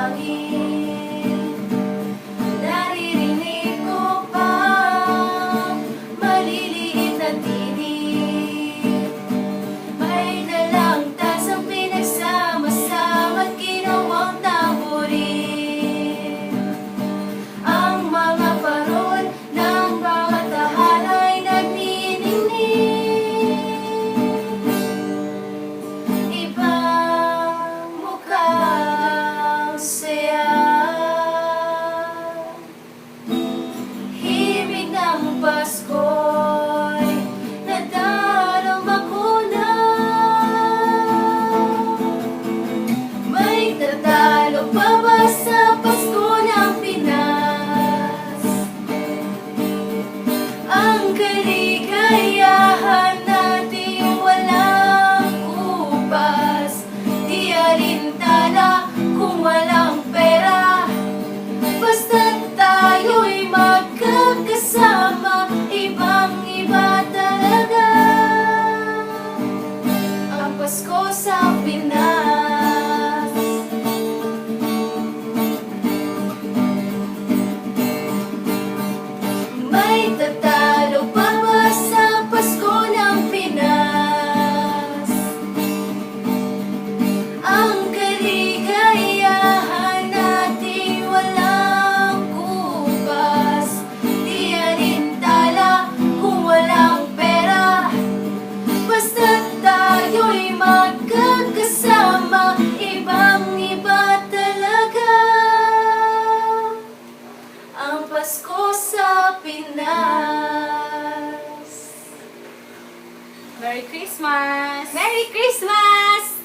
hangin. Naririnig ko pa maliliit na tinig. May dalang tasang pinagsama-sama at ginawang tamborin. Ang mga parol ng bawat tahanay nagniningning. Ibang mukhang saya. Himig ng Pasko'y nadarama ko na. May tatalo pa ba sa Pasko ng Pinas? Ang kaligayahan natin walang upas. Di alintana kung walang pera. Basta't tayo'y magkakasama, ibang-iba talaga ang Pasko sa Pinas. May tatalo pa ba sa Pasko ng Pinas? Ang kaligayahan natin walang kupas. Di alintala kung walang pera. Basta't tayo'y magkakasama, ibang-iba talaga ang Pasko sa Pinas. Merry Christmas! Merry Christmas!